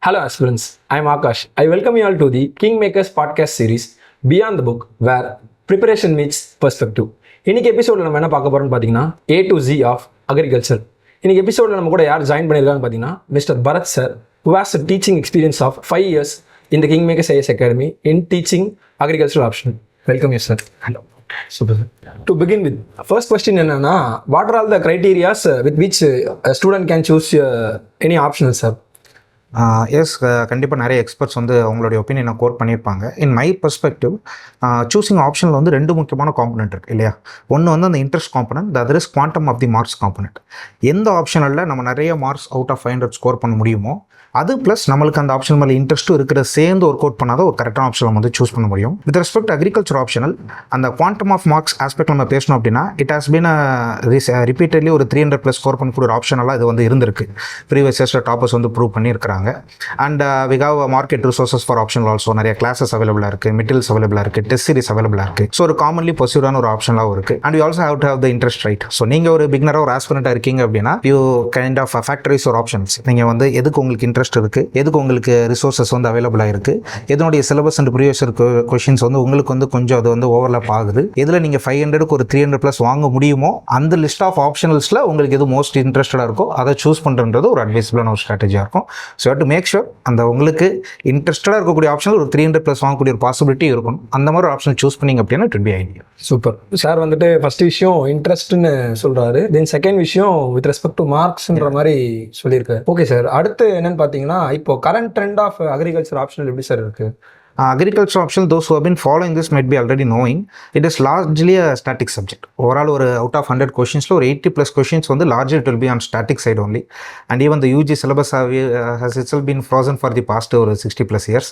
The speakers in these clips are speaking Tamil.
Hello aspirants, I am Akash. I welcome you all to the Kingmakers podcast series Beyond the Book where preparation meets perspective. இன்னைக்கு எபிசோடில் நம்ம என்ன பார்க்க போகிறோம்னு பார்த்தீங்கன்னா A to Z of agriculture. இன்னைக்கு எபிசோடில் நம்ம கூட யார் ஜாயின் பண்ணியிருக்காங்கன்னு பார்த்தீங்கன்னா mister Bharath sir, who has a teaching experience of 5 years in the Kingmakers IAS Academy in teaching agricultural option. Welcome you sir. Hello. Super. To begin with, first question என்னன்னா, what are all the criteria with which a student can choose any optional sir? Yes கண்டிப்பாக நிறைய எக்ஸ்பர்ட்ஸ் வந்து அவங்களுடைய ஒப்பீனியனை கோட் பண்ணியிருப்பாங்க. இன் மை பெர்ஸ்பெக்டிவ் சூஸிங் ஆப்ஷனில் வந்து 2 முக்கியமான காம்பனண்ட் இருக்குது இல்லையா. ஒன்று வந்து அந்த interest component, the other is quantum of the marks component. எந்த ஆப்ஷனில் நம்ம நிறைய மார்க்ஸ் அவுட் ஆஃப் 500 ஸ்கோர் பண்ண முடியுமோ அது ப்ளஸ் நம்மளுக்கு அந்த ஆப்ஷன் மேலே இன்ட்ரெஸ்ட்டும் இருக்கிற சேர்ந்து ஒர்க் அவுட் பண்ணாத ஒரு கரெக்டான ஆப்ஷன் நம்ம வந்து சூஸ் பண்ண முடியும். வித் ரெஸ்பெக்ட் அக்ரிகல்ச்சர் ஆப்ஷனல் அந்த குவாண்டம் ஆஃப் மார்க்ஸ் ஆஸ்பெக்ட் நம்ம பேசணும் அப்படின்னா இட் ஹாஸ் பீன் ரிப்பீட்டட்லி ஒரு 300+ ஸ்கோர் பண்ணக்கூடிய ஒரு ஆப்ஷனெல்லாம் இது வந்து இருந்திருக்கு. ப்ரீவியஸ் இயர்ஸில் டாப்பர்ஸ் வந்து ப்ரூவ் பண்ணியிருக்கிறாங்க. And we have market resources for optional also. நிறைய கிளாஸஸ் அவைலபிளாக இருக்குது, மெட்டீரியல்ஸ் அவைலபிளாக இருக்குது, டெஸ்ட் சீரிஸ் அவைலபிளாக இருக்குது. ஸோ ஒரு காமன்லி பர்சூடான ஒரு ஆப்ஷனாகவும் இருக்குது. And you also have to have the interest right. So நீங்கள் ஒரு பிகினராக ஒரு ஆஸ்பிரண்ட்டாக இருக்கீங்க அப்படின்னா யூ கைண்ட் ஆஃப் ஃபேக்டரிஸ் ஒரு ஆப்ஷன்ஸ். நீங்கள் வந்து எதுக்கு உங்களுக்கு இன்ட்ரெஸ்ட் இருக்குது, எதுக்கு உங்களுக்கு ரிசோர்ஸஸ் வந்து அவைலபிளாக இருக்குது, எதனுடைய சிலபஸ் அண்ட் ப்ரீவியஸ் கொஷின்ஸ் வந்து உங்களுக்கு வந்து கொஞ்சம் அது வந்து ஓவர்லாப் ஆகுது, எதில் நீங்கள் 500க்கு ஒரு 300+ வாங்க முடியுமோ அந்த லிஸ்ட் ஆஃப் ஆப்ஷனல்ஸில் உங்களுக்கு எது மோஸ்ட் இன்ட்ரெஸ்டடாக இருக்கோ அதை சூஸ் பண்ணுறது ஒரு அட்வைசபிளான ஒரு ஸ்ட்ராட்டஜியாக இருக்கும். ஸோ டு மேக் ஷூர் அந்த உங்களுக்கு இன்ட்ரெஸ்டடாக இருக்கக்கூடிய ஆப்ஷனில் ஒரு 300+ வாங்கக்கூடிய ஒரு பாசிபிலிட்டி இருக்கும். அந்த மாதிரி ஒரு ஆப்ஷன் சூஸ் பண்ணிங்க அப்படின்னா it be idea. Super sir. வந்துட்டு ஃபர்ஸ்ட் விஷயம் இன்ட்ரெஸ்ட்னு சொல்கிறாரு, தென் செகண்ட் விஷயம் வித் ரெஸ்பெக்ட் டு மார்க்ஸ்ன்ற மாதிரி சொல்லியிருக்காரு. ஓகே சார், அடுத்து என்னன்னு பார்த்தீங்கன்னா இப்போ current trend of agriculture optional எப்படி சார் இருக்குது? Agriculture option, those who have been following this might be already knowing, it is largely a static subject. Overall, out of 100 questions, 80+ questions on the larger it will be on static side only. And even the UG syllabus has itself been frozen for the past over 60+ years.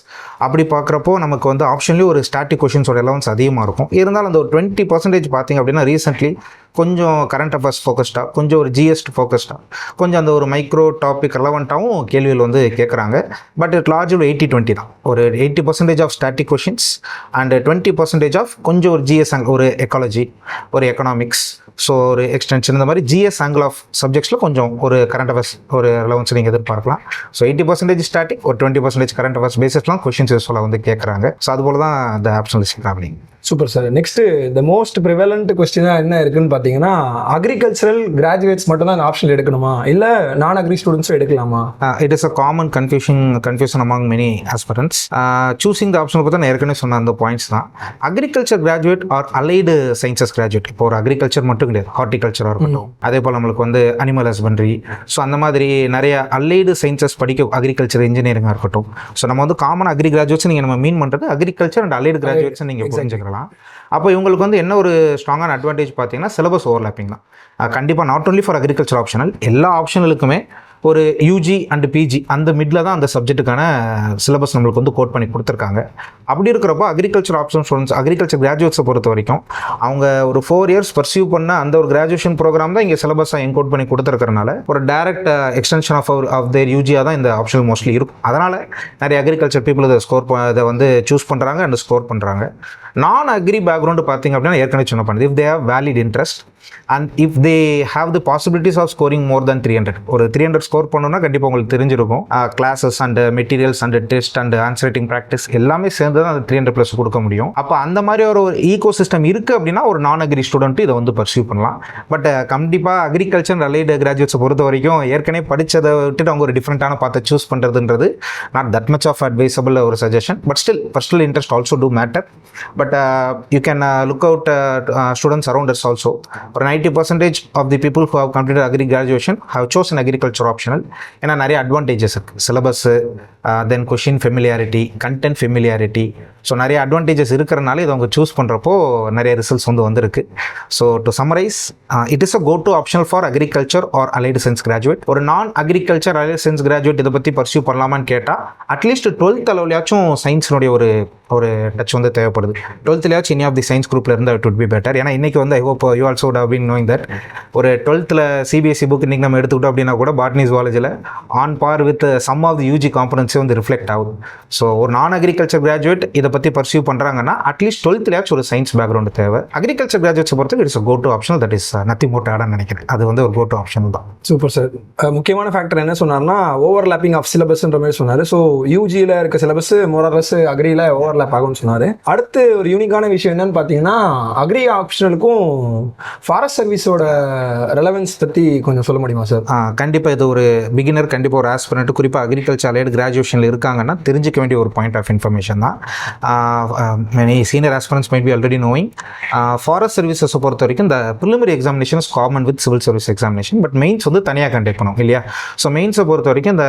அப்படி பார்க்குறப்போ நமக்கு வந்து ஆப்ஷன்லேயே ஒரு ஸ்டாட்டிக் கொஷின்ஸோட அலவன்ஸ் அதிகமாக இருக்கும். இருந்தாலும் அந்த ஒரு 20% பார்த்தீங்க அப்படின்னா ரீசென்ட்லி கொஞ்சம் கரண்ட் அஃபேர்ஸ் ஃபோக்கஸ்டாக, கொஞ்சம் ஒரு ஜிஎஸ்டி ஃபோக்கஸ்டாக, கொஞ்சம் அந்த ஒரு மைக்ரோ டாபிக் ரெலவெண்ட்டாகவும் கேள்விகள் வந்து கேட்குறாங்க. பட் இட் லார்ஜ் 80-20 தான். ஒரு 80% of static questions and 20% of கொஞ்சம் ஒரு ஜிஎஸ் ஒரு எக்காலஜி, ஒரு எக்கனாமிக்ஸ், ஸோ ஒரு எக்ஸ்டென்ஷன், இந்த மாதிரி ஜிஎஸ் ஆங்கிள் ஆஃப் சப்ஜெக்ட்ஸில் கொஞ்சம் ஒரு கரண்ட் அஃபேர்ஸ் ஒரு ரெலவன்ஸ் நீங்கள் எதிர்பார்க்கலாம். ஸோ 80% ஸ்டாட்டிக், ஒரு 20% கரண்ட் அஃபேர்ஸ் பேசிஸ்லாம் கொஷின்ஸ் யூஸ்ஃபுல்லாக வந்து கேட்குறாங்க. ஸோ அதுபோல் தான் இந்த optional travelling. Super sir. Next the most prevalent கொஸ்டினாக என்ன இருக்குன்னு பார்த்தீங்கன்னா, அக்ரிகல்ச்சரல் கிராஜுவேட்ஸ் மட்டும் தான் இந்த ஆப்ஷன் எடுக்கணுமா, இல்லை நான் அக்ரி ஸ்டூடெண்ட்ஸும் எடுக்கலாமா? It is a common confusion among many aspirants. Choosing the option பார்த்தா நான் ஏற்கனவே சொன்ன அந்த பாயிண்ட்ஸ் தான். Agriculture graduate R allied sciences graduate, இப்போ ஒரு அக்ரிகல்ச்சர் மட்டும் கிடையாது, ஹார்டிகல்ச்சராக இருக்கட்டும், அதே போல் நம்மளுக்கு வந்து அனிமல் ஹஸ்பண்ட்ரி, ஸோ அந்த மாதிரி நிறைய அலைடு சயின்சஸ் படிக்க அக்ரிகல்ச்சர் இன்ஜினியரிங்காக இருக்கட்டும். ஸோ நம்ம வந்து காமன் அக்ரி கிராஜுவேட்ஸ் நீங்கள் நம்ம மீன் பண்ணுறது அக்ரிகல்ச்சர் அண்ட் அலைடு கிராஜுவேட்ஸ் நீங்கள் புரிஞ்சுக்கலாம். அப்போ இவங்களுக்கு வந்து என்ன ஒரு ஸ்ட்ராங்கான அட்வான்டேஜ் பார்த்தீங்கன்னா சிலபஸ் ஓவர்லாப்பிங் தான். கண்டிப்பாக not only for agriculture optional, எல்லா ஆப்ஷனலுக்குமே ஒரு யூஜி அண்ட் பிஜி அந்த மிடில் தான் அந்த சப்ஜெக்ட்டுக்கான சிலபஸ் நம்மளுக்கு வந்து கோட் பண்ணி கொடுத்துருக்காங்க. அப்படி இருக்கிறப்போ அக்ரிகல்ச்சர் ஆப்ஷன் ஸ்டூடெண்ட்ஸ், அக்ரிகல்ச்சர் கிராஜுவேட்ஸை பொறுத்த வரைக்கும் அவங்க ஒரு 4 years பர்சியூ பண்ண அந்த ஒரு கிராஜுவேஷன் ப்ரோக்ராம் தான் இங்கே சிலபஸாக என்கோட் பண்ணி கொடுத்துருக்கறனால ஒரு டைரக்ட் எக்ஸ்டென்ஷன் ஆஃப் தேர் யூஜியாக தான் இந்த ஆப்ஷன் மோஸ்ட்லி இருக்கும். அதனால் நிறைய அக்ரிகல்ச்சர் பீப்புள் இதை வந்து சூஸ் பண்ணுறாங்க அண்ட் ஸ்கோர் பண்ணுறாங்க. நான் அக்ரி பேக்ரவுண்டு பார்த்தீங்க அப்படின்னா ஏற்கனவே சொன்ன பண்ணுது, if they have valid interest and if they have the possibilities of scoring more then 300, ஒரு 300 ஸ்கோர் பண்ணணும்னா கண்டிப்பாக உங்களுக்கு தெரிஞ்சிருக்கும் classes and materials and test and answer writing practice எல்லாமே சேர்ந்து தான் அந்த 300+ கொடுக்க முடியும். அப்போ அந்த மாதிரி ஒரு ஈகோ சிஸ்டம் இருக்குது அப்படின்னா ஒரு நான் அக்ரி ஸ்டூடெண்ட் இதை வந்து பர்சியூ பண்ணலாம். பட் கண்டிப்பாக அக்ரிகல்ச்சர் ரிலேட்டட் கிராஜுவேட்ஸை பொறுத்த வரைக்கும் ஏற்கனவே படித்ததை விட்டுட்டு அவங்க ஒரு டிஃப்ரெண்ட்டான பார்த்து சூஸ் பண்ணுறதுன்றது not that much of advisable ஒரு suggestion. But still personal interest also do matter. But you can look out students around us also. For 90% of the people who have completed agri graduation have chosen agriculture optional. ஏன்னா நிறைய அட்வான்டேஜஸ் இருக்குது, syllabus, then question familiarity, content familiarity, so நிறைய அட்வான்டேஜஸ் இருக்கிறனால இதை அவங்க சூஸ் பண்ணுறப்போ நிறைய ரிசல்ட்ஸ் வந்து வந்திருக்கு. So to summarize, it is a go to optional for agriculture or allied science graduate. ஒரு non agriculture allied science graduate இதை பற்றி பர்சியூ பண்ணலாமான்னு கேட்டால் அட்லீஸ்ட் 12th அளவுலையாச்சும் சயின்ஸினுடைய ஒரு டச் வந்து தேவைப்படுது. 12th any of the science குரூப்பில் இருந்தால் இட் வுட் பி பெட்டர். ஏன்னா இன்றைக்கி வந்து I hope you also would have அப்படின்னு நோயிங் தட் ஒரு 12th சிபிஎஸ்சி புக் இன்றைக்கி நம்ம எடுத்துக்கிட்டோம் அப்படின்னா கூட பாட்னி ஜுவாலஜியில் on par with some of the UG காம்பனன்ஸே வந்து ரிஃப்ளெக்ட் ஆகுது. ஸோ ஒரு நான் அக்ரிகல்ச்சர் கிராஜுவேட் இதை பற்றி பர்சியூ பண்ணுறாங்கன்னா அட்லீஸ்ட் 12th ஒரு சயின்ஸ் பேக்ரவுண்டு தேவை. அக்ரிகல்ச்சர் கிராஜுவேட்ஸை பொறுத்து it's go to option, that is nothing more to add நினைக்கிறேன். அது வந்து ஒரு கோ டு ஆப்ஷன் தான். Super sir. முக்கியமான ஃபேக்டர் என்ன சொன்னார்னா ஓவர்லாப்பிங் ஆஃப் சிலபஸ்ன்ற மாதிரி சொன்னார். ஸோ யூஜியில் இருக்க சிலபஸ் மோரலஸ் அக்ரியில் ஓவர்லாப் ஆகும்னு சொன்னார். அடுத்து ஒரு யூனிக்கான விஷயம் என்னன்னு பார்த்தீங்கன்னா அக்ரி ஆப்ஷனலுக்கும் ஃபாரஸ்ட் சர்வீஸோட ரெலவன்ஸ் பற்றி கொஞ்சம் சொல்ல முடியுமா சார்? கண்டிப்பாக இது ஒரு பிகினர், கண்டிப்பாக ஒரு ஆஸ்பிரண்ட், குறிப்பாக அக்ரிகல்ச்சர் அலைடு கிராஜுவேஷனில் இருக்காங்கன்னா தெரிஞ்சிக்க வேண்டிய ஒரு பாயிண்ட் ஆஃப் இன்ஃபர்மேஷன் தான். Many senior aspirants might be already knowing forest சர்வீசஸை பொறுத்த வரைக்கும் இந்த preliminary examination is common with civil service examination, but mains வந்து தனியாக கண்டக்ட் பண்ணும் இல்லையா? ஸோ மெயின்ஸை பொறுத்த வரைக்கும் இந்த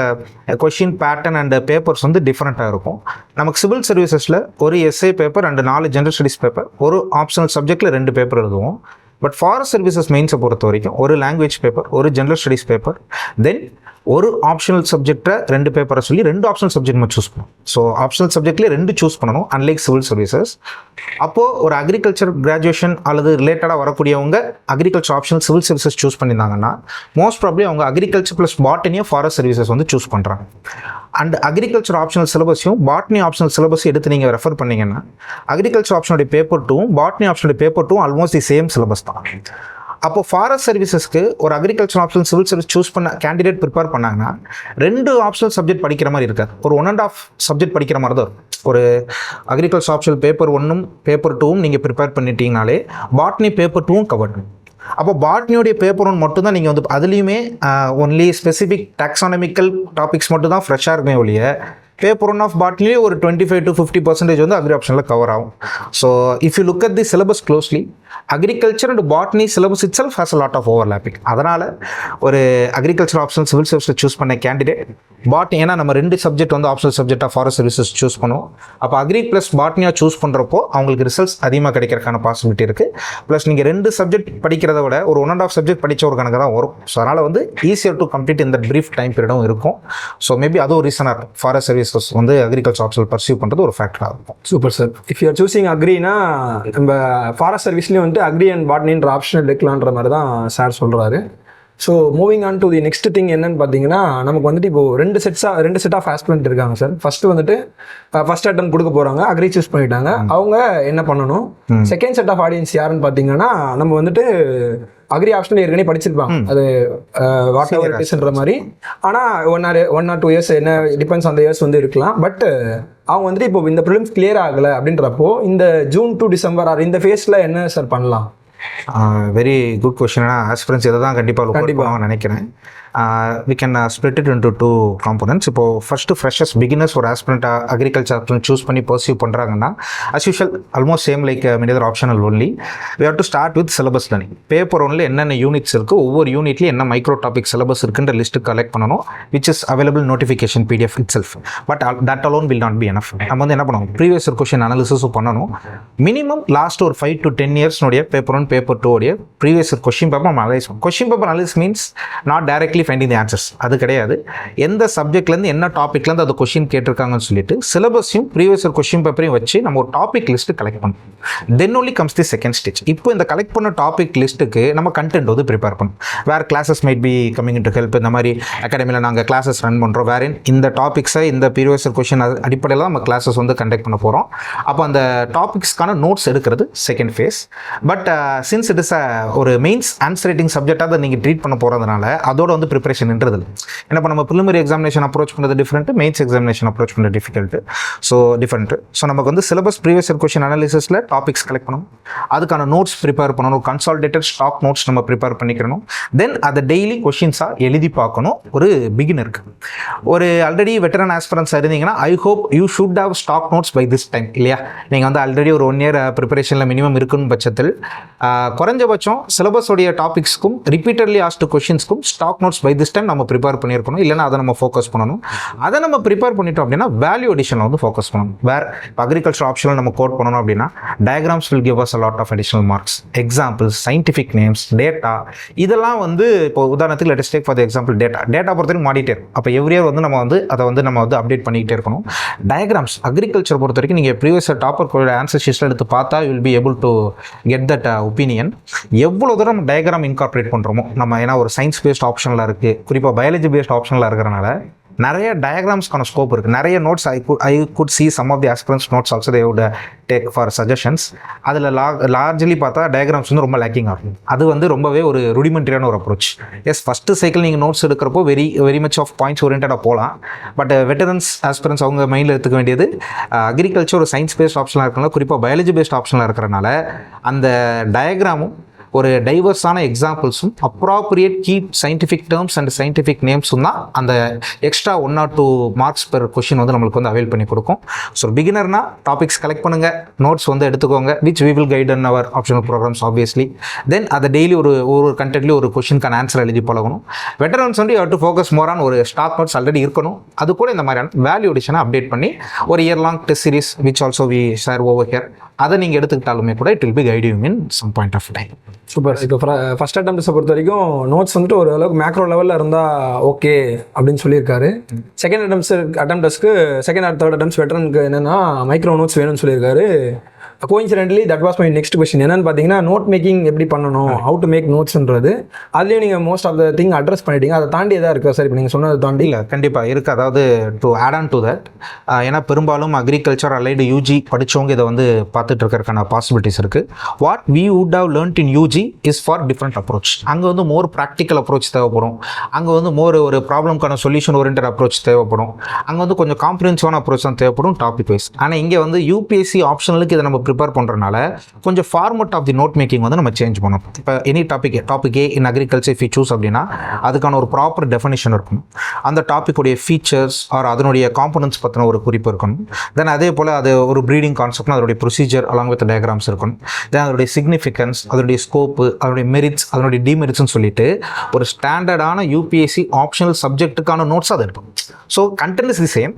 கொஷின் பேட்டர்ன் அண்ட் பேப்பர்ஸ் வந்து டிஃப்ரெண்ட்டாக இருக்கும். நமக்கு சிவில் சர்வீசஸில் ஒரு essay paper and 4 general studies paper, ஒரு ஆப்ஷனல் சப்ஜெக்டில் 2 பேப்பர் எழுதுவோம். பட் ஃபாரஸ்ட் சர்வீசஸ் மெயின்ஸை பொறுத்த வரைக்கும் ஒரு லாங்குவேஜ் பேப்பர், ஒரு ஜென்ரல் ஸ்டடீஸ் பேப்பர், தென் ஒரு ஆப்ஷனல் சப்ஜெக்டை 2 பேப்பரை சொல்லி 2 ஆப்ஷனல் சப்ஜெக்ட் நம்ம சூஸ் பண்ணணும். ஸோ ஆப்ஷனல் சப்ஜெக்ட்லேயே 2 சூஸ் பண்ணணும், அன்லைக் சிவில் சர்வீசஸ். அப்போது ஒரு அக்ரிகல்ச்சர் கிராஜுவேஷன் அல்லது ரிலேட்டடாக வரக்கூடியவங்க agriculture optional civil services choose பண்ணியிருந்தாங்கன்னா மோஸ்ட் ப்ராப்ளி அவங்க அக்ரிகல்ச்சர் ப்ளஸ் பாட்டனியும் ஃபாரஸ்ட் சர்வீசஸ் வந்து சூஸ் பண்ணுறாங்க. அண்ட் அக்ரிகல்ச்சர் ஆப்ஷனல் சிலபஸையும் பாட்னி ஆப்ஷனல் சிலபஸ் எடுத்து நீங்கள் ரெஃபர் பண்ணிங்கன்னா அக்ரிகல்ச்சர் ஆப்ஷனுடைய பேப்பர் 2 பாட்னி ஆப்ஷனுடைய paper 2 almost the same syllabus தான். அப்போ ஃபாரஸ்ட் சர்வீசஸ்க்கு ஒரு agriculture option civil service choose பண்ண கேண்டிடேட் ப்ரிப்பேர் பண்ணாங்கன்னா 2 ஆப்ஷனல் சப்ஜெக்ட் படிக்கிற மாதிரி இருக்காது, ஒரு 1.5 சப்ஜெக்ட் படிக்கிற மாதிரி தான் இருக்கும். ஒரு அக்ரிகல்ச்சர் ஆப்ஷனல் பேப்பர் 1ம் பேப்பர் 2ம் நீங்கள் ப்ரிப்பேர் பண்ணிட்டீங்கனாலே பாட்னி பேப்பர் 2ம் கவர். அப்போ பாட்னியோடைய பேப்பர் 1 மட்டும் தான் நீங்கள் வந்து அதுலேயுமே ஒன்லி ஸ்பெசிஃபிக் டாக்ஸானமிக்கல் டாபிக்ஸ் மட்டும் தான் ஃப்ரெஷ்ஷாக இருக்குமே ஒழிய பேப்பர் 1 ஆஃப் பாட்னிலே ஒரு 25 to 50% வந்து அக்ரி ஆப்ஷனில் கவர் ஆகும். So if you look at the syllabus closely agriculture and botany syllabus itself has a lot of overlapping. அதனால் ஒரு அக்ரிகல்ச்சர் ஆப்ஷன் சிவில் சர்வீஸில் சூஸ் பண்ண கேண்டிடேட் பாட்னி, ஏன்னா நம்ம 2 சப்ஜெக்ட் வந்து ஆப்ஷனல் சப்ஜெக்டாக ஃபாரஸ்ட் சர்வீசஸ் சூஸ் பண்ணுவோம். அப்போ அக்ரி ப்ளஸ் பாட்னியாக சூஸ் பண்ணுறப்போ அவங்களுக்கு ரிசல்ட்ஸ் அதிகமாக கிடைக்கிறதுக்கான பாசிபிலிட்டி இருக்குது. ப்ளஸ் நீங்கள் 2 சப்ஜெக்ட் படிக்கிறத விட ஒரு 1.5 சப்ஜெக்ட் படித்த ஒரு கணக்கு தான் வரும். ஸோ அதனால் வந்து ஈஸியர் டு கம்ப்ளீட் இந்த ப்ரீஃப் டைம் பீரியடும் இருக்கும். ஸோ மேபி அது ஒரு ரீசனாக இருக்கும் ஃபாரஸ்ட் சர்வீசஸ் வந்து அக்ரிகல்ச்சர் ஆப்ஷனல் பர்சியூ பண்ணுறது ஒரு ஃபேக்டராக இருக்கும். Super sir. If you are choosing அக்ரினா நம்ம ஃபாரஸ்ட் சர்வீஸ்லேயும் வந்து அக்ரி அண்ட் பாட்னின்ற ஆப்ஷன் எடுக்கலான்ற மாதிரி தான் சார் சொல்கிறாரு. So moving on to the next thing என்னன்னு பார்த்தீங்கன்னா நமக்கு வந்துட்டு இப்போ 2 செட் ஆஃப் ஆஸ்பிரண்ட் இருக்காங்க சார். ஃபர்ஸ்ட் வந்துட்டு ஃபர்ஸ்ட் அட்டம் கொடுக்க போகிறாங்க, அக்ரி சூஸ் பண்ணிட்டாங்க, அவங்க என்ன பண்ணணும்? செகண்ட் செட் ஆஃப் ஆடியன்ஸ் யாருன்னு பார்த்தீங்கன்னா நம்ம வந்துட்டு அக்ரி ஆப்ஷன் ஏற்கனவே படிச்சிருப்பாங்க, அது வாட் எவர் இட் இஸ்ன்ற மாதிரி. ஆனால் 1 or 2 இயர்ஸ் என்ன டிபெண்ட்ஸ் அந்த இயர்ஸ் வந்து இருக்கலாம். பட் அவங்க வந்துட்டு இப்போ இந்த ப்ரிலிம்ஸ் கிளியர் ஆகலை அப்படின்றப்போ இந்த ஜூன் டு டிசம்பர் ஆர் இந்த ஃபேஸில் என்ன சார் பண்ணலாம்? Very good question. ஆஸ்பிரன்ஸ் இதை தான் கண்டிப்பாக நினைக்கிறேன். we can split it into 2 components. இப்போ ஃபர்ஸ்ட் ஃப்ரெஷர்ஸ் பிகினர்ஸ் ஒரு ஆஸ்பிரண்ட் அக்ரிகல்ச்சர் சூஸ் பண்ணி பர்சியூ பண்ணுறாங்கன்னா as usual almost same like many other optional only we have to start with syllabus learning. Paper 1ல என்னென்ன யூனிட்ஸ் இருக்குது, ஒவ்வொரு யூனிட்லேயும் என்ன மைக்ரோ டாபிக் சிலபஸ் இருக்குன்ற லிஸ்ட்டு கலெக்ட் பண்ணணும், which is available notification PDF itself. but that alone will not be enough. நம்ம வந்து என்ன பண்ணணும், ப்ரீவியஸ் கொஷின் அனாலிசிஸும் பண்ணணும். மினிமம் லாஸ்ட் ஒரு 5 to 10 இயர்ஸ்னுடைய பேப்பர் 1 பேப்பர் 2 உடைய previous question paper analyse. Question paper analyse means not directly finding the answers, அது கிடையாது. எந்த சப்ஜெக்ட்லேருந்து என்ன டாப்பிக்லேருந்து அது கொஷின் கேட்டிருக்காங்கன்னு சொல்லிட்டு சிலபஸையும் ப்ரீவியஸ் கொஷின் பேப்பரையும் வச்சு நம்ம ஒரு டாபிக் லிஸ்ட்டு கலெக்ட் பண்ணணும். Then only comes the second stage. இப்போ இந்த கலெக்ட் பண்ண டாபிக் லிஸ்ட்டுக்கு நம்ம கண்டென்ட் வந்து ப்ரிப்பேர் பண்ணணும். வேறு classes might be coming to help. இந்த மாதிரி அகாடமியில் நாங்கள் கிளாஸஸ் ரன் பண்ணுறோம், வேறு இந்த டாபிக்ஸை இந்த ப்ரீவியஸ் கொஷின் அடிப்படையில் நம்ம கிளாஸஸ் வந்து கண்டக்ட் பண்ண போகிறோம். அப்போ அந்த டாபிக்ஸ்க்கான நோட்ஸ் எடுக்கிறது second phase. But since it is ஒரு மெயின்ஸ் ஆன்சர் ரைட்டிங் சப்ஜெக்டாக அதை நீங்கள் ட்ரீட் பண்ண போகிறதுனால அதோட வந்து ப்ரிப்பரேஷன்ன்றது என்ன பண்ண நம்ம ப்ரிலிமினரி எக்ஸாமினேஷன் அப்ரோச் பண்ணுறது டிஃப்ரெண்ட், மெயின்ஸ் எக்ஸாமினேஷன் அப்ரோச் பண்ணுறது டிஃபிகல்ட்டு. So different. ஸோ நமக்கு வந்து சிலபஸ் ப்ரீவியஸ் கொஷின் அனாலிசிஸில் டாபிக்ஸ் கலெக்ட் பண்ணணும், அதுக்கான நோட்ஸ் ப்ரிப்பேர் பண்ணணும், கன்சாலிடேட்டட் ஸ்டாக் நோட்ஸ் நம்ம ப்ரிப்பேர் பண்ணிக்கணும். தென் அதை டெய்லி கொஷின்ஸாக எழுதி பார்க்கணும். ஒரு பிகினருக்கு, ஒரு ஆல்ரெடி வெட்டரன் ஆஸ்பிரன்ஸாக இருந்தீங்கன்னா I hope you should have stock notes by this time இல்லையா? நீங்கள் வந்து ஆல்ரெடி ஒரு 1 இயர் ப்ரிப்பரேஷனில் மினிமம் இருக்குன்னு பட்சத்தில் குறைஞ்சபட்சம் சிலபஸோடைய டாபிக்ஸ்க்கும் ரிப்பீட்டட்லி ஆஸ்டு கொஷின்ஸ்க்கும் stock notes diagrams by this time நம்ம ப்ரிப்பேர் பண்ணியிருக்கணும், இல்லைனா அதை நம்ம ஃபோக்கஸ் பண்ணணும். அதை நம்ம ப்ரிப்பேர் பண்ணிட்டோம் அப்படின்னா வேல்யூ அடிஷனில் வந்து ஃபோக்கஸ் பண்ணணும். இப்போ அக்ரிகல்ச்சர் ஆப்ஷனில் நம்ம கோட் பண்ணணும் அப்படின்னா diagrams will give us a lot of additional marks. Examples, scientific names, data, இதெல்லாம் வந்து இப்போ உதாரணத்துக்கு let us take for example data பொறுத்தவரைக்கும் மாடிட்டே இருக்கும். அப்போ எவ்ரி இயர் வந்து நம்ம வந்து அதை வந்து அப்டேட் பண்ணிக்கிட்டே இருக்கணும். டயக்ராம்ஸ் அக்ரிகல்ச்சர் பொறுத்த வரைக்கும் நீங்கள் ப்ரீவியஸ் டாப்பர் ஆன்சர் ஷீட்ஸில் எடுத்து பார்த்தா you will be able to get that opinion. எவ்வளோ தூரம் நம்ம டயக்ராம் இன்கார்பரேட் பண்ணுறோமோ நம்ம, ஏன்னா ஒரு சயின்ஸ் பேஸ்ட் ஆப்ஷனில் இருக்குது, குறிப்பாக பயாலஜி பேஸ்ட் ஆப்ஷனில் இருக்கிறனால நிறைய டயக்ராம்ஸ்க்கான ஸ்கோப் இருக்குது. நிறைய notes I could see some of the aspirants notes also they would take for suggestions. அதில் லார்ஜ்லி பார்த்தா டயக்ராம்ஸ் வந்து ரொம்ப லேக்கிங் ஆகும். அது வந்து ரொம்பவே ஒரு ருடிமெண்ட்ரியான ஒரு அப்ரோச். எஸ், ஃபஸ்ட்டு சைக்கிள் நீங்கள் நோட்ஸ் எடுக்கிறப்போ வெரி மச் ஆஃப் பாயிண்ட்ஸ் ஓரியன்டாக போகலாம். பட் வெட்டரன்ஸ் ஆஸ்பிரன்ஸ் அவங்க மைண்டில் எடுத்துக்க வேண்டியது அக்ரிகல்ச்சர் ஒரு சயின்ஸ் பேஸ்ட் ஆப்ஷனாக இருக்கிறனால, குறிப்பாக பயாலஜி பேஸ்ட் ஆப்ஷனாக இருக்கிறனால அந்த டயக்ராமும் ஒரு டைவர்ஸான எக்ஸாம்பிள்ஸும் appropriate key scientific terms and scientific நேம்ஸும் தான் அந்த extra 1 or 2 marks per question வந்து நம்மளுக்கு வந்து அவைல் பண்ணி கொடுக்கும். ஸோ பிகினர்னா டாபிக்ஸ் கலெக்ட் பண்ணுங்கள், நோட்ஸ் வந்து எடுத்துக்கோங்க, which we will guide in our optional programs obviously. Then அதை டெய்லி ஒரு கண்டென்ட்லேயும் ஒரு கொஷினுக்கான ஆன்சர் எழுதி பழகணும். வெட்டரன்ஸ் வந்து you have to focus more on ஒரு ஸ்டாக் நோட்ஸ் ஆல்ரெடி இருக்கணும். அது கூட இந்த மாதிரியான வேல்யூ அடிஷனை அப்டேட் பண்ணி ஒரு year long test series which also we share over here, அதை நீங்கள் எடுத்துக்கிட்டாலுமே கூட it will be guide you in some point of time. Super. இப்போ ஃபர்ஸ்ட் அட்டம்ப்ட்ஸை பொறுத்த வரைக்கும் நோட்ஸ் வந்துட்டு ஒரு அளவுக்கு மேக்ரோ லெவலில் இருந்தால் ஓகே அப்படின்னு சொல்லியிருக்காரு. செகண்ட் அட்டம்ப்ட்ஸ்க்கு செகண்ட் ஆர் தேர்ட் அட்டம்ப்ட்ஸ் வெட்டரனுக்கு என்னென்னா மைக்ரோ நோட்ஸ் வேணும்னு சொல்லியிருக்காரு. Coincidentally that was my next question. என்னன்னு பார்த்தீங்கன்னா நோட் மேக்கிங் எப்படி பண்ணணும், ஹவு டு மேக் நோட்ஸ்ன்றது அதுலேயும் நீங்கள் most of the thing address பண்ணிட்டீங்க. அதை தாண்டி எதாவது இருக்கா சார்? இப்போ நீங்கள் சொன்னதை தாண்டி இல்லை, கண்டிப்பாக இருக்குது. அதாவது to add on to that, ஏன்னா பெரும்பாலும் அக்ரிகல்ச்சர் அலைடு யூஜி படித்தவங்க இதை வந்து பார்த்துட்டு இருக்கிறதுக்கான பாசிபிலிட்டிஸ் இருக்குது. What we would have learnt in UG is for different approach. அங்கே வந்து மோர் ப்ராக்டிக்கல் அப்ரோச் தேவைப்படும். அங்கே வந்து மோர் ஒரு ப்ராப்ளம்க்கான சொல்யூஷன் ஓரியன்டட் அப்ரோச் தேவைப்படும். அங்கே வந்து கொஞ்சம் காம்ப்ரிஹென்சிவான அப்ரோச் தான் தேவைப்படும் டாபிக் வைஸ். ஆனால் இங்கே வந்து யூபிஎஸ்சி ஆப்ஷனலுக்கு இதை நம்ம ப்ரிப்பேர் பண்ணுறதுனால கொஞ்சம் format of the note making வந்து நம்ம சேஞ்ச் பண்ணணும். இப்போ any topic a in agriculture if you choose அப்படின்னா அதுக்கான ஒரு ப்ராப்பர் டெஃபினிஷன் இருக்கும். அந்த டாப்பிக்குடைய ஃபீச்சர்ஸ் ஆர் அதனுடைய காம்பனன்ட்ஸ் பற்றின ஒரு குறிப்பு இருக்கணும். தென் அதே போல் அது ஒரு ப்ரீடிங் கான்செப்ட்னா அதனுடைய ப்ரொசீஜர் அலாங் வித் டயக்ராம்ஸ் இருக்கணும். தென் அதனுடைய சிக்னிஃபிகன்ஸ், அதனுடைய ஸ்கோப்பு, அதனுடைய மெரிட்ஸ், அதனுடைய டிமெரிட்ஸ்னு சொல்லிட்டு ஒரு ஸ்டாண்டர்டான யூபிஎஸ்சி ஆப்ஷனல் சப்ஜெக்ட்டுக்கான நோட்ஸ் அது இருக்கும். So content is the same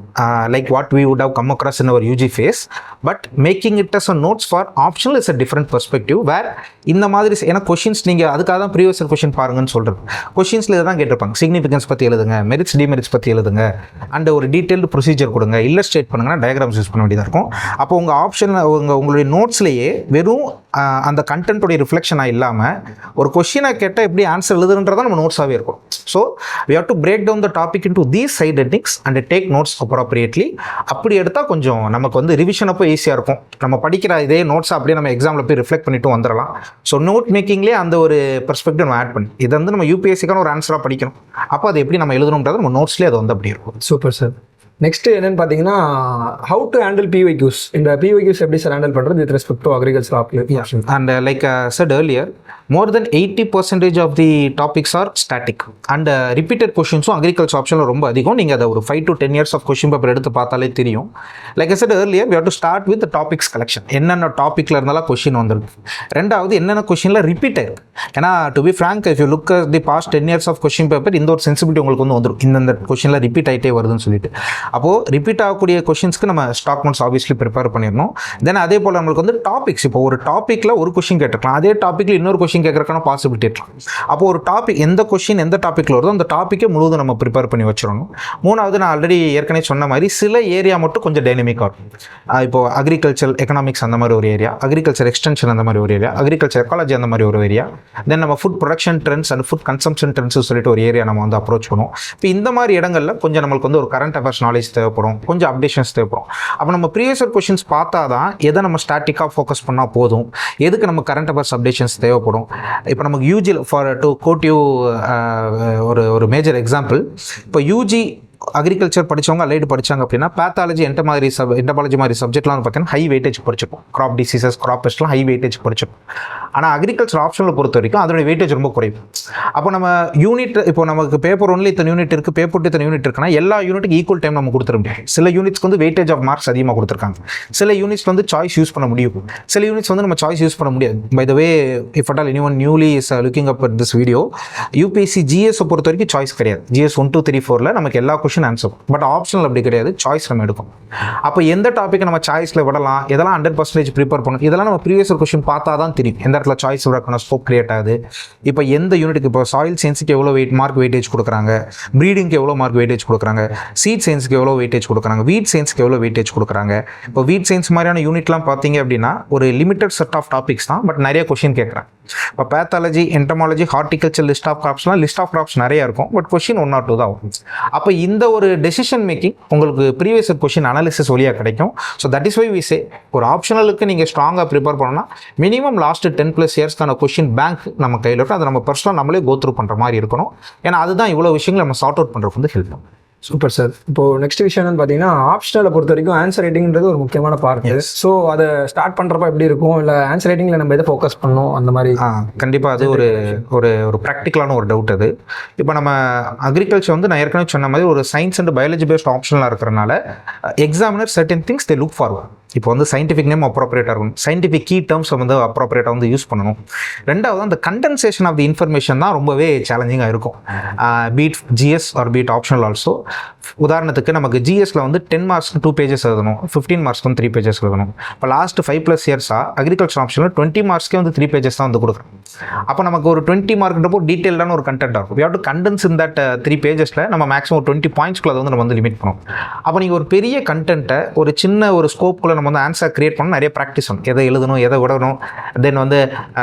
like what we would have come across in our UG phase, but making it as a notes for optional is a different perspective. Where இந்த மாதிரி ஏன்னா கொஷின்ஸ் நீங்கள் அதுக்காக தான் ப்ரீவியஸ் கொஷின் பாருங்கன்னு சொல்கிறது. கொஷின்ஸில் இதை தான் கேட்டிருப்பாங்க, சிக்னிஃபிகன்ஸ் பற்றி எழுதுங்க, மெரிட்ஸ் டிமெரிட்ஸ் பற்றி எழுதுங்க, அண்ட் ஒரு டீட்டெயில்டு ப்ரொசீஜர் கொடுங்க, இல்லஸ்ட்ரேட் பண்ணுங்கன்னா டயக்ராம்ஸ் யூஸ் பண்ண வேண்டியதாக இருக்கும். அப்போ உங்கள் ஆப்ஷன் உங்களுடைய நோட்ஸ்லேயே வெறும் அந்த கண்டென்ட்டுடைய ரிஃப்ளெக்ஷனாக இல்லாமல் ஒரு கொஷினை கேட்டால் எப்படி ஆன்சர் எழுதுன்றதான் நம்ம நோட்ஸாகவே இருக்கும். So we have to break down the topic into these side headings and take notes appropriately. அப்படி எடுத்தால் கொஞ்சம் நமக்கு வந்து ரிவிஷன் அப்போ ஈஸியாக இருக்கும். நம்ம படிக்கிற இதே நோட்ஸை அப்படியே நம்ம எக்ஸாமில் போய் ரிஃப்ளெக்ட் பண்ணிட்டு வந்துடலாம். ஸோ நோட் மேக்கிங்லேயே அந்த ஒரு பெர்ஸ்பெக்டிவ் நம்ம ஆட் பண்ணி இதை வந்து நம்ம யூபிஎஸ்சிக்கான ஒரு ஆன்சராக படிக்கணும். அப்போ அது எப்படி நம்ம எழுதணுன்றது நம்ம நோட்ஸ்லேயே அது வந்து அப்படி இருக்கும். Super sir. நெக்ஸ்ட் என்னன்னு பார்த்தீங்கன்னா ஹவு டு ஹேண்டில் பிஒய்க்யூஸ். இந்த பிஒய்க்யூஸ் எப்படி சார் ஹேண்டில் பண்ணுறது with respect to agriculture option? And like said earlier, more than 80% of the topics are static and repeated questions agriculture option ரொம்ப அதிகம். நீங்கள் அதை ஒரு 5 to 10 years of question paper எடுத்து பார்த்தாலே தெரியும். Like I said earlier, we have to start with the topics collection. என்னென்ன டாப்பிக்கில் இருந்தாலும் கொஷின் வந்துருக்கு. ரெண்டாவது என்னென்ன கொஷினில் ரிப்பீட் ஆயிருக்கு. ஏன்னா to be frank, if you look at the past 10 years of question paper, இந்த ஒரு சென்சிபிலிட்டி உங்களுக்கு வந்து வந்துடும், இந்த கொஷினில் ரிப்பீட் ஆகிட்டே வருதுன்னு சொல்லிட்டு. அப்போது ரிப்பீட் ஆகக்கூடிய கொஷின்ஸ்க்கு நம்ம ஸ்டாக் நோட்ஸ் ஆப்வியஸ்லி ப்ரிப்பேர் பண்ணிடணும். தென் அதே போல் நம்மளுக்கு வந்து டாபிக்ஸ், இப்போ ஒரு டாப்பிக்கில் ஒரு கொஷின் கேட்டிருக்கலாம், அதே டாப்பிக்கில் இன்னொரு கொஷின் கேட்கறதுக்கான பாசிபிலிட்டி இருக்கலாம். அப்போ ஒரு டாபிக் எந்த கொஷின் எந்த டாப்பிக்கில் வருதோ அந்த டாப்பிக்கே முழுவதும் நம்ம ப்ரிப்பேர் பண்ணி வச்சிடணும். மூணாவது, நான் ஆல்ரெடி ஏற்கனவே சொன்ன மாதிரி சில ஏரியா மட்டும் கொஞ்சம் டைனமிக்காக இருக்கும். இப்போ அக்ரிகல்ச்சர் எக்கனாமிக்ஸ் அந்த மாதிரி ஒரு ஏரியா, அக்ரிகல்ச்சர் எக்ஸ்டென்ஷன் அந்த மாதிரி ஒரு ஏரியா, அக்ரிகல்ச்சர் எக்காலஜி அந்த மாதிரி ஒரு ஏரியா, தென் நம்ம food production trends and food consumption trends சொல்லிட்டு ஒரு ஏரியா நம்ம வந்து அப்ரோச் பண்ணுவோம். இப்போ இந்த மாதிரி இடங்களில் கொஞ்சம் நம்மளுக்கு வந்து ஒரு கரண்ட் அஃபேர்ஸ் நாலேஜ் தேவைப்படும், கொஞ்சம் அப்டேஷன்ஸ் தேவைப்படும். அப்போ நம்ம ப்ரீவியஸ் கொஷின்ஸ் பார்த்தா தான் எதை நம்ம ஸ்டாட்டிக்காக ஃபோக்கஸ் பண்ணால் போதும், எதுக்கு நம்ம கரண்ட் அஃபேர்ஸ் அப்டேஷன்ஸ் தேவைப்படும். இப்போ நமக்கு UG for to quote you ஒரு மேஜர் எக்ஸாம்பிள், இப்போ யூஜி அக்ரிகல்ச்சர் படித்தவங்க அலைடு படித்தாங்க அப்படின்னா பேத்தாலஜி என்டமாலஜி மாதிரி சப்ஜெக்ட்லாம் வந்து பார்த்தீங்கன்னா ஹை வெயிட்டேஜ் படிச்சிருப்போம். கிராப் டிசீசஸ், கிராப் பெஸ்ட்லாம் ஹை வெயிட்டேஜ் படிச்சிருப்போம். ஆனால் அக்ரிகல்ச்சர் ஆப்ஷனில் பொறுத்த வரைக்கும் அதோட வெயிட்டேஜ் ரொம்ப குறைவு. அப்போ நம்ம யூனிட், இப்போ நமக்கு பேப்பர் ஒன்ல இத்தனை யூனிட் இருக்குது, பேப்பர் இத்தனை யூனிட் இருக்குன்னா எல்லா யூனிட்டுக்கு ஈக்குவல் டைம் நம்ம கொடுத்துட முடியும். சில யூனிட்ஸ்க்கு வந்து வெயிட்டேஜ் ஆஃப் மார்க்ஸ் அதிகமாக கொடுத்துருக்காங்க. சில யூனிட்ஸ் வந்து சாய்ஸ் யூஸ் பண்ண முடியும், சில யூனிட்ஸ் வந்து நம்ம சாய்ஸ் யூஸ் பண்ண முடியாது. By the way, if at all anyone newly is looking up at this video, UPSC GS பொறுத்த வரைக்கும் சாய்ஸ் கிடையாது. ஜிஎஸ் 1 2 3 4ல நமக்கு எல்லா கொஸ்டின் ஆன்சர். பட் ஆப்ஷனல் அப்படி கிடையாது, சாய்ஸ் நம்ம எடுக்கும். அப்போ எந்த டாப்பிக்கை நம்ம சாய்ஸில் விடலாம், இதெல்லாம் 100% ப்ரிப்பேர் பண்ணணும், இதெல்லாம் நம்ம ப்ரீவியஸ் கொஸ்டின் பார்த்தா தான் தெரியும் எந்த இடத்துல சாய்ஸ் விடக்கான ஸ்கோப் கிரியேட் ஆகுது. இப்போ எந்த யூனிட்டுக்கு, இப்போ சாயில் சயின்ஸுக்கு எவ்வளோ மார்க் வெயிட்டேஜ் கொடுக்குறாங்க, ப்ரீடிங்க்கு எவ்வளோ மார்க் வெயிட்டேஜ் கொடுக்குறாங்க, சீட் சயின்ஸுக்கு எவ்வளோ வெயிட்டேஜ் கொடுக்குறாங்க, வீட் சயின்ஸுக்கு எவ்வளோ வெயிட்டேஜ் கொடுக்குறாங்க. இப்போ வீட் சயின்ஸ் மாதிரியான யூனிட்லாம் பார்த்தீங்க அப்படின்னா ஒரு லிமிட்டட் செட் ஆஃப் டாபிக்ஸ் தான், பட் நிறைய கொஸ்டின் கேட்குறாங்க. இப்போ pathology, entomology, horticulture, list of crops நிறைய இருக்கும், பட் கொஸ்டின் 1 or 2 தான் வரும். அப்போ இந்த ஒரு டெசிஷன் மேக்கிங் உங்களுக்கு ப்ரீவியஸ் கொஸ்டின் அனாலிசிஸ் வழியாக கிடைக்கும். So that is why we say, ஒரு ஆப்ஷனலுக்கு நீங்கள் ஸ்ட்ராங்காக ப்ரிப்பேர் பண்ணணும்னா மினிமம் லாஸ்ட் 10+ இயர்ஸ்க்கான கொஸ்டின் பேங்க் நம்ம கையில் இருக்கும். அதை நம்ம பர்சனலாக நம்மளே கோ த்ரூ பண்ணுற மாதிரி இருக்கணும். ஏன்னா அதுதான் இவ்வளோ விஷயங்கள் நம்ம சார்ட் அவுட் பண்ணுறதுக்கு வந்து ஹெல்ப் பண்ணும். Super sir. இப்போ நெக்ஸ்ட் விஷயம் என்னன்னு பார்த்தீங்கன்னா, ஆப்ஷனலை பொறுத்த வரைக்கும் ஆன்சர் ரைட்டிங்கிறது ஒரு முக்கியமான பார்ட். ஸோ அதை ஸ்டார்ட் பண்ணுறப்ப எப்படி இருக்கும், இல்லை ஆன்சர் ரைட்டிங்கில் நம்ம எதை ஃபோக்கஸ் பண்ணணும் அந்த மாதிரி? கண்டிப்பாக அது ஒரு ஒரு ஒரு ப்ராக்டிக்கலான ஒரு டவுட் அது. இப்போ நம்ம அக்ரிகல்ச்சர் வந்து நான் ஏற்கனவே சொன்ன மாதிரி ஒரு சயின்ஸ் அண்ட் பயாலஜி பேஸ்ட் ஆப்ஷனலாக இருக்கிறனால examiner certain things they look forward. இப்போ வந்து சயின்டிஃபிக் நேம் அப்ரோப்ரியேட்டாக இருக்கணும், சயின்டிஃபிக் கீ டேர்ம்ஸ் வந்து அப்ரோப்ரியேட்டாக வந்து யூஸ் பண்ணணும். ரெண்டாவது அந்த கண்டென்சேஷன் ஆஃப் தி இன்ஃபர்மேஷன் தான் ரொம்பவே சேலஞ்சிங்காக இருக்கும். Beat GS or beat optional also. உதாரணத்துக்கு நமக்கு ஜிஎஸ்ல வந்து 10 மார்க்ஸ்க்கு 2 pages எழுதணும், 15 மார்க்ஸ்க்கு வந்து 3 pages எழுதணும். இப்போ லாஸ்ட் 5+ இயர்ஸாக அக்ரிகல்ச்சர் ஆப்ஷனில் 20 மார்க்ஸ்க்கே வந்து 3 pages தான் வந்து கொடுக்குறோம். அப்போ நமக்கு ஒரு 20 மார்க்ன்றப்போ டீட்டெயிலான ஒரு கண்டென்ட்டாக இருக்கும். We have to condense in that 3 pagesல நம்ம மேக்ஸிமம் ஒரு 20 பாயிண்ட்ஸ்க்குள்ள வந்து நம்ம வந்து லிமிட் பண்ணுவோம். அப்போ நீங்கள் ஒரு பெரிய கண்டென்ட்டை ஒரு சின்ன ஒரு ஸ்கோப்புக்குள்ள நம்ம வந்து ஆன்சர் கிரியேட் பண்ணணும். நிறைய ப்ராக்டிஸ் பண்ணணும், எதை எழுதணும், எதை விடணும். தென் வந்து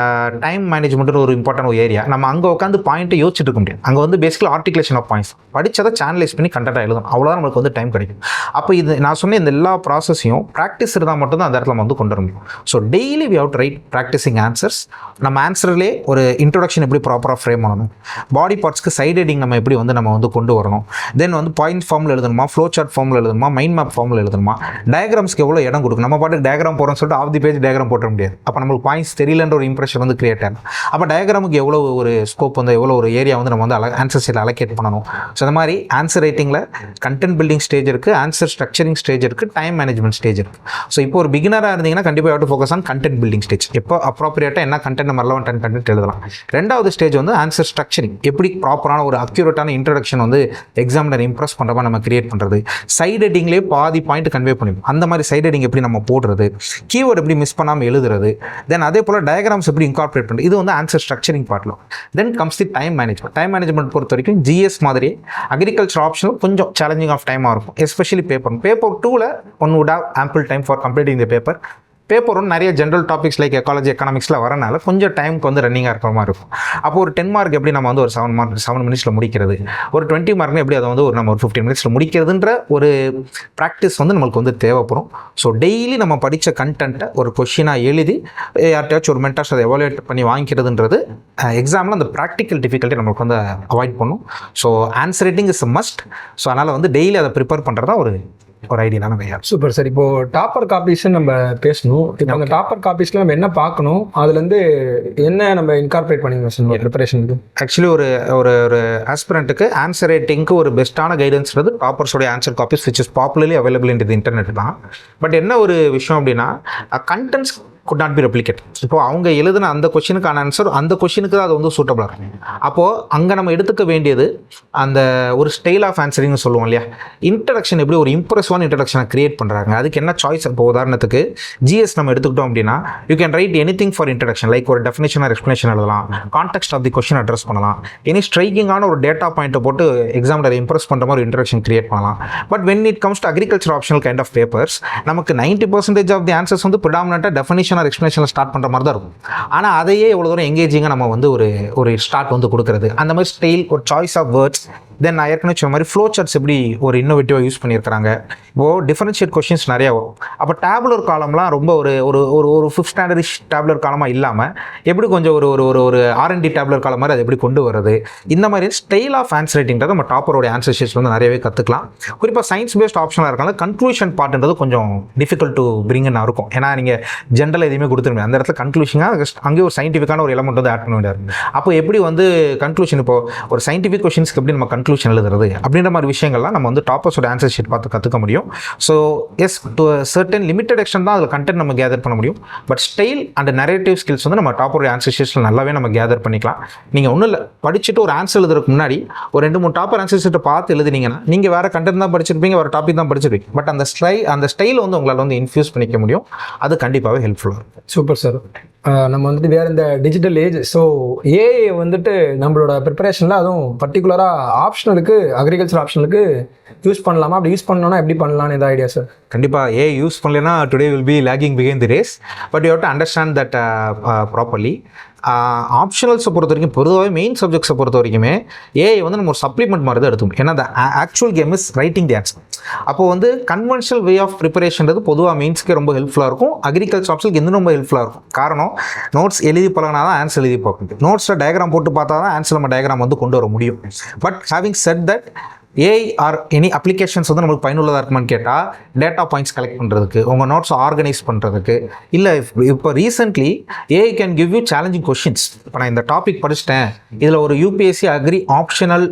டைம் மேனேஜ்மெண்ட்னு ஒரு இம்பார்ட்டன்ட் ஒரு ஏரியா. நம்ம அங்கே உட்காந்து பாயிண்ட்டை யோசிச்சுட்டு இருக்க முடியாது. அங்கே வந்து பேசிக்கலி ஆர்டிகுலேஷன் ஆஃப் பாயிண்ட்ஸ் படிச்சதை சேனலைஸ் பண்ணி கண்டென்ட்டாக எழுதணும். அவ்வளோதான் நம்மளுக்கு வந்து டைம் கிடைக்கும். அப்போ இது நான் சொன்ன இந்த எல்லா ப்ராசஸையும் ப்ராக்டிஸ் இருந்தால் மட்டும்தான் அந்த இடத்துல நம்ம வந்து கொண்டு வர முடியும். So daily we have to write practicing answers. நம்ம ஆன்சர்லேயே ஒரு இன்ட்ரோடக்ஷன் எப்படி ப்ராப்பராக ஃப்ரேம் பண்ணணும், பாடி பார்ட்ஸ்க்கு சைட் ஹெட்டிங் நம்ம எப்படி வந்து நம்ம வந்து கொண்டு வரணும், தென் வந்து பாயிண்ட் ஃபார்மில் எழுதணுமா, ஃப்ளோ சார்ட் ஃபார்மில் எழுதணுமா, மைண்ட் மேப் ஃபார்மில் எழுதணுமா, டயக்ராம்ஸ்க்கு எவ்வளோ இடம் கொடுக்கணும். நம்ம பாட்டுக்கு டயக்ராம் போகிறோம்னு சொல்லிட்டு ஆஃப் தி பேஜ் டயக்ராம் போட்ட முடியாது. அப்போ நம்மளுக்கு பாயிண்ட்ஸ் தெரியலன்ற ஒரு இம்ப்ரெஷன் வந்து கிரியேட் ஆகும். அப்போ டயக்ராமுக்கு எவ்வளோ ஒரு ஸ்கோப் வந்து எவ்வளோ ஒரு ஏரியா வந்து நம்ம வந்து ஆன்சர் சைடில் அலோகேட் பண்ணணும். ஸோ அந்த மாதிரி ஆன்சர் ரைட்டிங்கில் கண்டென்ட் பில்டிங் ஸ்டேஜ் இருக்குது, ஆன்சர் ஸ்ட்ரக்சரிங் ஸ்டேஜ் இருக்குது, டைம் மேனேஜ்மெண்ட் ஸ்டேஜ் இருக்குது. ஸோ இப்போ ஒரு பிகினராக இருந்தீங்கன்னா கண்டிப்பாக you have to focus on content building stage. எப்போ அப்ரோப்ரியேட்டாக என்ன கண்டென்ட் நம்ம ரெலவென்ட் கண்டென்ட் எழுதலாம். ரெண்டாவது ஸ்டேஜ் வந்து ஆன்சர் ஸ்ட்ரக்சரிங், எப்படி ப்ராப்பரான ஒரு அக்யூரேட்டான இன்ட்ரடக்ஷன் வந்து எக்ஸாமினர் இம்ப்ரெஸ் பண்ணுற மாதிரி நம்ம கிரியேட் பண்ணுறது. சைட் ஹெட்டிங்லேயே பாதி பாயிண்ட் கன்வே பண்ணிடும். அந்த மாதிரி சைட் ஹெட்டிங் எப்படி நம்ம போடுறது, கீவேர்டு எப்படி மிஸ் பண்ணாமல் எழுதுறது, தென் அதே போல் டயக்ராம்ஸ் எப்படி இன்கார்பரேட் பண்ணுறது. இது வந்து ஆன்சர் ஸ்ட்ரக்சரிங் பார்ட்டில். Then comes the time management. Time management பொறுத்த வரைக்கும் ஜிஎஸ் மாதிரி அக்ரிகல்ச்சர் ஆப்ஷனல் கொஞ்சம் சேலஞ்சிங் ஆஃப் டைமாக இருக்கும், எஸ்பெஷலி பேப்பர் 2ல one would have ample time for completing the paper. Paper ஒன்று நிறைய ஜென்ரல் டாபிக்ஸ் லைக் எக்காலஜி, எக்கனாமிக்ஸில் வரனால கொஞ்சம் டைமுக்கு வந்து ரன்னிங்காக இருக்கிற மாதிரி இருக்கும். அப்போ ஒரு 10 மார்க் எப்படி நம்ம வந்து ஒரு 7 மினிட்ஸில் முடிக்கிறது, ஒரு 20 மார்க்னு எப்படி அதை வந்து நம்ம ஒரு 15 மினிட்ஸில் முடிக்கிறதுன்ற ஒரு ப்ராக்டிஸ் வந்து நம்மளுக்கு வந்து தேவைப்படும். ஸோ டெய்லி நம்ம படித்த கண்டென்ட்டை ஒரு கொஷினாக எழுதி யார்கிட்டயாச்சும் ஒரு மென்டார்ஸ் அதை எவாலுவேட் பண்ணி வாங்கிக்கிறதுன்றது எக்ஸாமில் அந்த ப்ராக்டிக்கல் டிஃபிகல்ட்டி நம்மளுக்கு வந்து அவாய்ட் பண்ணும். So answer writing is a must. So அதனால் வந்து டெய்லி அதை ப்ரிப்பேர் பண்ணுறதா ஒரு ஐடியான வேலை. Super sir. இப்போ டாப்பர் காப்பீஸ் நம்ம பேசணும். இப்போ அந்த டாப்பர் காப்பீஸ்ல நம்ம என்ன பார்க்கணும், அதுலேருந்து என்ன நம்ம இன்கார்பரேட் பண்ணி வச்சுக்கணும் ப்ரிப்பரேஷனுக்கு? ஆக்சுவலி ஒரு ஒரு ஒரு ஆஸ்பிரண்ட்டுக்கு ஆன்சர் ரைட்டிங்க்கு ஒரு பெஸ்ட்டான கைடன்ஸ்ன்றது டாப்பர்ஸோடைய answer copies which is popularly available in the internet தான். பட் என்ன ஒரு விஷயம் அப்படின்னா contents could not be replicated. இப்போ அவங்க எழுதின அந்த கொஸ்டினுக்கான ஆன்சர் அந்த கொஸ்டினுக்கு தான் அது வந்து சூட்டபிளாக இருக்கும். அப்போது அங்கே நம்ம எடுத்துக்க வேண்டியது அந்த ஒரு ஸ்டைல் ஆஃப் ஆன்சரிங்னு சொல்லுவோம் இல்லையா, இன்ட்ரடக்ஷன் எப்படி ஒரு இம்ப்ரெசிவான இன்ட்ரடக்ஷனை கிரியேட் பண்ணுறாங்க, அதுக்கு என்ன சாய்ஸ். இப்போ உதாரணத்துக்கு ஜிஎஸ் நம்ம எடுத்துக்கிட்டோம் அப்படின்னா you can write anything for introduction, like ஒரு டெஃபினேஷன் ஆர் எக்ஸ்பிளேஷன் எழுதலாம், context of the question address பண்ணலாம், எனி ஸ்ட்ரைக்கிங்கான ஒரு டேட்டா பாயிண்ட்டை போட்டு எக்ஸாமில் இம்ப்ரெஸ் பண்ணுற மாதிரி இன்ட்ரடக்ஷன் கிரியேட் பண்ணலாம். But when it comes to agriculture optional kind of papers நமக்கு 90% ஆஃப் தி ஆன்சர்ஸ் வந்து ப்ரிடாமினெண்ட்டாக டெஃபினேஷன் ஆர் எக்ஸ்பிளேஷனில் ஸ்டார்ட் பண்ணுற மாதிரி தான் இருக்கும். ஆனால் அதையே எவ்வளோ தூரம் எங்கேஜிங்காக நம்ம வந்து ஒரு ஸ்டார்ட் வந்து கொடுக்குறது, அந்த மாதிரி ஸ்டைல், ஒரு சாய்ஸ் ஆஃப் வேர்ட்ஸ், தென் நான் ஏற்கனவே சொன்ன மாதிரி ஃப்ளோ சார்ட்ஸ் எப்படி ஒரு இன்னோவேட்டிவாக யூஸ் பண்ணியிருக்காங்க. இப்போது டிஃபரன்ஷியேட் கொஷின்ஸ் நிறையா வரும். அப்போ டேபுலர் காலம்லாம் ரொம்ப ஒரு ஒரு ஒரு ஒரு ஃபிஃப்த் ஸ்டாண்டர்டிஷ் டேபுலர் காலமாக இல்லாமல் எப்படி கொஞ்சம் ஒரு ஒரு ஒரு ஒரு ஆர்என்டி டேபுலர் காலம் மாதிரி அதை எப்படி கொண்டு வருது, இந்த மாதிரி ஸ்டைல் ஆஃப் ஆன்சர் ரைட்டிங்கிறத நம்ம டாப்பரோட ஆன்சர் ஷீட்ஸ் வந்து நிறையவே கற்றுக்கலாம். குறிப்பாக சயின்ஸ் பேஸ்ட் ஆப்ஷனாக இருக்காங்க. கன்க்ளூஷன் பார்ட்ன்றது கொஞ்சம் டிஃபிகல்ட் டு பிரிங்னு இருக்கும். ஏன்னா நீங்கள் ஜென்ரலாக எதுவுமே கொடுத்துருங்க, அந்த இடத்துல கன்க்ளூஷனாக அங்கேயே ஒரு சயின்டிஃபிக்கான ஒரு எலமெண்ட் வந்து ஆட் பண்ண வேண்டியது. அப்போ எப்படி வந்து கன்க்ளூஷன், இப்போ ஒரு சயின்டிஃபிக் கொஷின்ஸ்க்கு எப்படி நம்ம கன்க்ளூஷன் எழுதுறது அப்படின்ற மாதிரி விஷயங்கள்லாம் நம்ம வந்து டாப்பர்ஸோட ஆன்சர் ஷீட் பார்த்து கற்றுக்க முடியும். So as, to certain limited extent தான் அதில் கண்டென்ட் நம்ம கேதர் பண்ண முடியும். But style and narrative skills வந்து நம்ம டாப்பரோட ஆன்சர் ஷீட்ஸில் நல்லாவே நம்ம கேதர் பண்ணிக்கலாம். நீங்கள் ஒன்றும் இல்லை, படிச்சுட்டு ஒரு ஆன்சர் எழுதுறதுக்கு முன்னாடி ஒரு 2-3 டாப்பர் ஆன்சர் ஷீட்டை பார்த்து எழுதுனீங்கன்னா நீங்கள் வேறு கண்டென்ட் தான் படிச்சிருப்பீங்க, வேறு டாபிக் தான் படிச்சிருப்பீங்க. பட் அந்த ஸ்டைல் வந்து உங்களால் வந்து இன்ஃபியூஸ் பண்ணிக்க முடியும். அது கண்டிப்பாகவே ஹெல்ப்ஃபுல்லாக இருக்கும். Super sir. நம்ம வந்துட்டு வேறு இந்த டிஜிட்டல் ஏஜ், ஸோ ஏஐ வந்துட்டு நம்மளோட ப்ரிப்பரேஷனில் அதுவும் பர்டிகுலராக ஆப்ஷனலுக்கு, அக்ரிகல்ச்சர் ஆப்ஷனுக்கு யூஸ் பண்ணலாமா? அப்படி யூஸ் பண்ணோன்னா எப்படி பண்ணலான்னு எதாவது ஐடியா சார்? கண்டிப்பாக ஏஐ யூஸ் பண்ணலைன்னா today will be lagging behind the race. But you have to understand that properly. ஆப்ஷனல்ஸை பொறுத்த வரைக்கும், பொதுவாகவே மெயின் சப்ஜெக்ட்ஸை பொறுத்த வரைக்குமே ஏஐ வந்து நம்ம ஒரு சப்ளிமெண்ட் மாதிரி தான் எடுத்துக்கணும். ஏன்னா actual game is writing the answer. அப்போது வந்து கன்வென்ஷனல் வே ஆஃப் ப்ரிப்பரேஷன்றது பொதுவாக மெயின்ஸ்க்கே ரொம்ப ஹெல்ப்ஃபுல்லாக இருக்கும். அக்ரிகல்ச்சர் ஆப்ஷனுக்கு இன்னும் ரொம்ப ஹெல்ப்ஃபுல்லாக இருக்கும். காரணம், நோட்ஸ் எழுதி பழகினா தான் ஆன்சர் எழுதி பார்க்க முடியும். நோட்ஸில் டயக்ராம் போட்டு பார்த்தா தான் ஆன்சர் நம்ம டயக்ராம் வந்து கொண்டு வர முடியும். But having set that, AI or any applications வந்து நம்மளுக்கு பயனுள்ளதாக இருக்குமான்னு கேட்டால், டேட்டா பாயிண்ட்ஸ் கலெக்ட் பண்ணுறதுக்கு, உங்கள் நோட்ஸ் ஆர்கனைஸ் பண்ணுறதுக்கு, இல்லை இப்போ recently AI can give you challenging questions. இப்போ நான் இந்த டாபிக் படிச்சிட்டேன், இதில் ஒரு யூபிஎஸ்சி அக்ரி ஆப்ஷனல்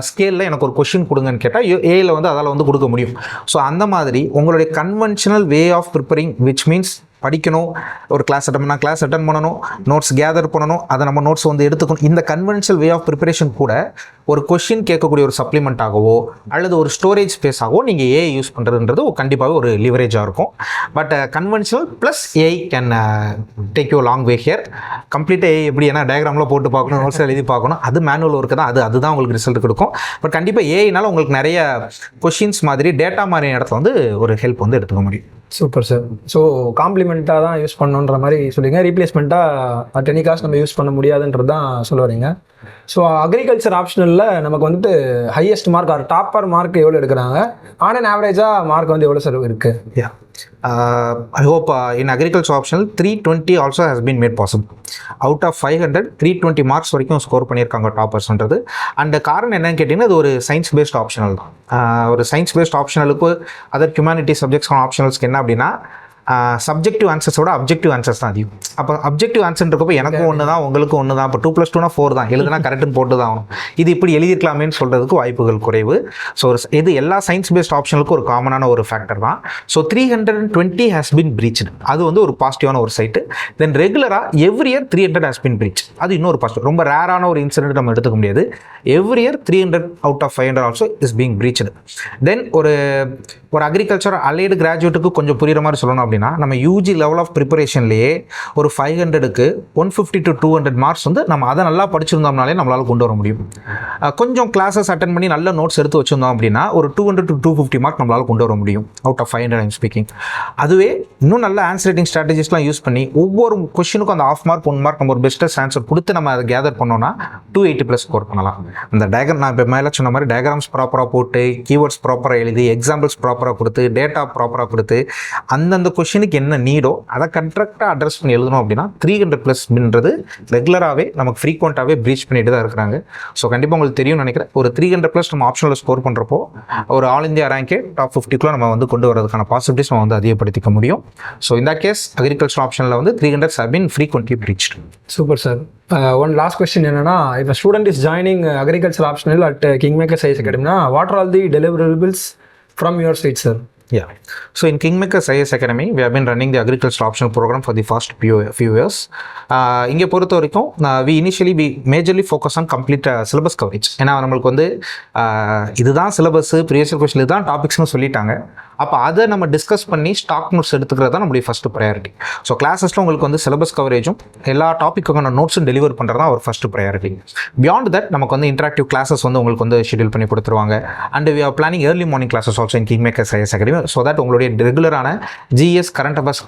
ஸ்கேலில் எனக்கு ஒரு கொஷின் கொடுங்கன்னு கேட்டால் ஏஐயில் வந்து அதால் வந்து கொடுக்க முடியும். ஸோ அந்த மாதிரி உங்களுடைய conventional way of preparing, which means படிக்கணும், ஒரு கிளாஸ் அட்டன் பண்ணணும், நோட்ஸ் கேதர் பண்ணணும், அதை நம்ம நோட்ஸ் வந்து எடுத்துக்கணும். இந்த கன்வென்ஷனல் வே ஆஃப் ப்ரிப்பரேஷன் கூட ஒரு கொஷின் கேட்கக்கூடிய ஒரு சப்ளிமெண்ட்டாகவோ அல்லது ஒரு ஸ்டோரேஜ் ஸ்பேஸாகவோ நீங்கள் ஏஐ யூஸ் பண்ணுறதுன்றது கண்டிப்பாகவே ஒரு லிவரேஜாக இருக்கும். But conventional plus AI can take you long way here. கம்ப்ளீட்டாக ஏஐ எப்படி, ஏன்னா டயக்ராமில் போட்டு பார்க்கணும், நோட்ஸ் எழுதி பார்க்கணும், அது மேனுவல் ஒர்க்கு தான். அதுதான் உங்களுக்கு ரிசல்ட் கொடுக்கும். பட் கண்டிப்பாக ஏஐனால உங்களுக்கு நிறைய கொஷின்ஸ் மாதிரி டேட்டா மாதிரி இடத்துல வந்து ஒரு ஹெல்ப் வந்து எடுத்துக்க முடியும். Super sir. ஸோ காம்ப்ளிமெண்ட்டாக தான் யூஸ் பண்ணணுன்ற மாதிரி சொல்லுங்க, ரீப்ளேஸ்மெண்ட்டாக அட் எனி காஸ்ட் நம்ம யூஸ் பண்ண முடியாதுன்றது தான் சொல்ல வரீங்க. ஸோ அக்ரிகல்ச்சர் ஆப்ஷனலில் நமக்கு வந்துட்டு highest mark R topper mark எவ்வளோ எடுக்கிறாங்க? ஆன் அண்ட் ஆவரேஜாக மார்க் வந்து எவ்வளோ சார் இருக்குது? I hope in agriculture optional 320 also has been made possible. Out of 500, 320 marks வரைக்கும் ஸ்கோர் பண்ணியிருக்காங்க டாப்பர்ஸ்ன்றது. அண்ட் காரணம் என்னன்னு கேட்டிங்கன்னா, அது ஒரு சயின்ஸ் பேஸ்ட் ஆப்ஷனல் தான். ஒரு சயின்ஸ் பேஸ்ட் ஆப்ஷனலுக்கு அதர் ஹியூமனிட்டி சப்ஜெக்ட்ஸ் ஆப்ஷனல்ஸ்க்கு என்ன அப்படின்னா, சப்ஜெக்டிவ் ஆன்சர்ஸோட அப்ஜெக்டிவ் ஆன்சர்ஸ் தான் அதிகம். அப்போ அப்ஜெக்டிவ் ஆன்சர்ன்றப்போ எனக்கும் ஒன்று தான், உங்களுக்கும் ஒன்று தான். இப்போ 2+2 4 தான், எழுதுனா கரெக்டுன்னு போட்டு தான் ஆகணும். இது இப்படி எழுதியிருக்கலாமேன்னு சொல்கிறதுக்கு வாய்ப்புகள் குறைவு. ஸோ இது எல்லா சயின்ஸ் பேஸ்ட் ஆப்ஷனுக்கும் ஒரு காமனான ஒரு ஃபேக்டர் தான். ஸோ 320 ஹேஸ் பின் பிரீச்டு, அது வந்து ஒரு பாசிட்டிவான ஒரு சைட்டு. தென் ரெகுலராக every year 300 has been breach, அது இன்னொரு பாசிட்டிவ். ரொம்ப ரேரான ஒரு இன்சிடென்ட் நம்ம எடுத்துக்க முடியாது. Every year 300 out of 500 also is being breached. தென் ஒரு அக்ரிகல்ச்சர் அலைடு கிராஜுவேட்டுக்கு கொஞ்சம் புரிகிற மாதிரி சொல்லணும் அப்படின்னா, நம்ம யூஜி லெவல் ஆஃப் ப்ரிப்பரேஷன்லேயே ஒரு 500க்கு 150 to 200 மார்க்ஸ் வந்து நம்ம அதை நல்லா படிச்சிருந்தோம்னாலே நம்மளால் கொண்டு வர முடியும். கொஞ்சம் கிளாஸஸ் அட்டன் பண்ணி நல்ல நோட்ஸ் எடுத்து வச்சுருந்தோம் அப்படின்னா ஒரு 200 to 250 மார்க் நம்மளால் கொண்டு வர முடியும் அவுட் ஆஃப் 500 ஐம் ஸ்பீக்கிங். அதுவே இன்னும் நல்ல ஆன்சர் ரைட்டிங் ஸ்ட்ராட்டஜிஸ்லாம் யூஸ் பண்ணி ஒவ்வொரு கொஸ்டினுக்கும் அந்த 1/2 மார்க் 1 மார்க் நம்ம ஒரு பெஸ்ட்டஸ்ட் ஆன்சர் கொடுத்து நம்ம அதை கேதர் பண்ணோம்னா 280+ ஸ்கோர் பண்ணலாம். அந்த டயக்ராம் நான் இப்போ மேலே சொன்ன மாதிரி டயக்ராம்ஸ் ப்ராப்பராக போட்டு, கீவேர்ட்ஸ் ப்ராப்பராக எழுதி, எக்ஸாம்பிள்ஸ் ப்ராப்பராக கொடுத்து, டேட்டா ப்ராப்பராக கொடுத்து, அந்தந்த கொஸ்டினுக்கு என்ன நீடோ அதை கரெக்டாக அட்ரஸ் பண்ணி எழுதணும் அப்படின்னா 300+ன்றது ரெகுலராகவே நமக்கு ஃப்ரீக்வெண்ட்டாகவே ப்ரீச் பண்ணிட்டு தான் இருக்கிறாங்க. ஸோ கண்டிப்பாக உங்களுக்கு தெரியும்னு நினைக்கிறேன். ஒரு 300+ நம்ம ஆப்ஷனில் ஸ்கோர் பண்ணுறப்போ ஒரு ஆல் இந்தியா ரேங்கே டாப் 50 நம்ம வந்து கொண்டு வரதுக்கான பாசிபிலிட்டிஸ் நம்ம வந்து அதிகப்படுத்திக்க முடியும். ஸோ இந்த கேஸ் அக்ரிகல்ச்சர் ஆப்ஷனில் வந்து 300 have been frequently breached. Super sir. One last question என்னன்னா, இப்போ student is joining agriculture optional at Kingmakers IAS Academy, what are all the deliverables from your side, sir? Yeah. So in Kingmakers IAS Academy, we have been running the agriculture optional program for the first few years. இங்கே பொறுத்த வரைக்கும் we majorly focus on complete syllabus coverage. ஏன்னா நம்மளுக்கு வந்து இதுதான் சிலபஸ், ப்ரீவியஸ் கொஸ்டின் இதுதான் டாபிக்ஸ்னு சொல்லிட்டாங்க. அப்போ அதை நம்ம டிஸ்கஸ் பண்ணி ஸ்டாக் நோட்ஸ் எடுத்துக்கிறது தான் நம்மளுடைய ஃபஸ்ட்டு ப்ரையாரிட்டி. ஸோ கிளாஸஸில் உங்களுக்கு வந்து சிலபஸ் கவரேஜும் எல்லா டாப்பிக்கான நோட்ஸும் டெலிவர் பண்ணுறது தான் ஒரு ஃபஸ்ட்டு ப்ரையாரிட்டி. பியாண்ட் தட் நமக்கு வந்து இன்ட்ராக்டிவ் கிளாஸஸ் வந்து உங்களுக்கு வந்து ஷெட்யூல் பண்ணி கொடுத்துருவாங்க. And we are planning early morning classes also in king makers IAS academy. So that உங்களுடைய ரெகுலரான ஜிஎஸ் கரண்ட் அஃபேர்ஸ்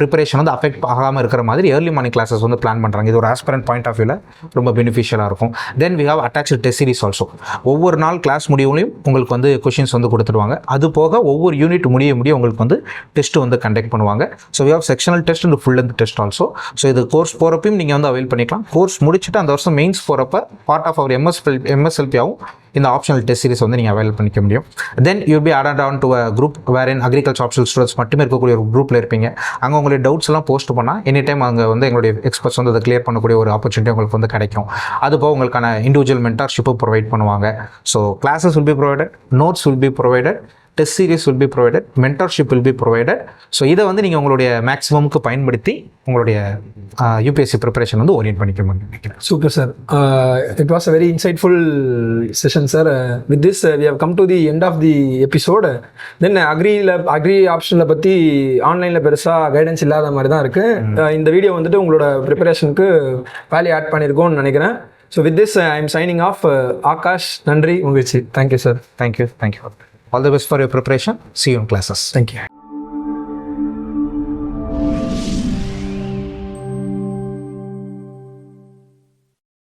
ப்ரிப்பரேஷன் வந்து அஃபெக்ட் ஆகாமல் இருக்கிற மாதிரி ஏர்லி மார்னிங் கிளாஸஸ் வந்து பிளான் பண்ணுறாங்க. இது ஒரு ஆஸ்பரண்ட் பாயிண்ட் ஆஃப் வியூவில் ரொம்ப பெனிஃபிஷியலாக இருக்கும். Then we have attach test series also. ஒவ்வொரு நாள் கிளாஸ் முடிவுலையும் உங்களுக்கு வந்து கொஷின்ஸ் வந்து கொடுத்துருவாங்க. அது போக ஒவ்வொரு யூனிட் முடிய உங்களுக்கு வந்து டெஸ்ட் வந்து கண்டக்ட் பண்ணுவாங்க. So we have sectional test and full length test also. ஸோ இது கோர்ஸ் போகிறப்பையும் நீங்கள் வந்து அவைல் பண்ணிக்கலாம். கோர்ஸ் முடிச்சுட்டு அந்த வருஷம் மெயின்ஸ் போகிறப்ப பார்ட் ஆஃப் அவர் எம்எஸ்எல்பியாகவும் இந்த ஆப்ஷனல் டெஸ்ட் சீரிஸ் வந்து நீங்கள் அவைல் பண்ணிக்க முடியும். Then you be added on to a group where in agriculture optional students மட்டுமே இருக்கக்கூடிய ஒரு குரூப்பில் இருப்பீங்க. அங்கே உங்களுடைய டவுட்ஸ் எல்லாம் போஸ்ட் பண்ணால் எனி டைம் அங்கே வந்து எங்களுடைய எக்ஸ்பர்ட்ஸ் வந்து அதை கிளியர் பண்ணக்கூடிய ஒரு ஆப்பர்ச்சுனிட்டி உங்களுக்கு வந்து கிடைக்கும். அது போக உங்களுக்கான இண்டிவிஜுவல் மென்டார்ஷிப்பை ப்ரொவைட் பண்ணுவாங்க. So classes will be provided, notes will be provided, test series will be provided, mentorship will be provided. So இதை வந்து நீங்கள் உங்களுடைய மேக்ஸிமமுக்கு பயன்படுத்தி உங்களுடைய யூபிஎஸ்சி ப்ரிப்பரேஷன் வந்து ஓரியன்ட் பண்ணிக்க நினைக்கிறேன். Super sir. It was a very insightful session sir. With this we have come to the end of the episode. Then agri ஆப்ஷனில் பற்றி ஆன்லைனில் பெருசாக கைடன்ஸ் இல்லாத மாதிரி தான் இருக்குது. இந்த வீடியோ வந்துட்டு உங்களோட ப்ரிப்பரேஷனுக்கு வேல்யூ ஆட் பண்ணியிருக்கோன்னு நினைக்கிறேன். So with this I am signing off. Akash, நன்றி, மகிழ்ச்சி. Thank you sir. Thank you. All the best for your preparation. See you in classes. Thank you.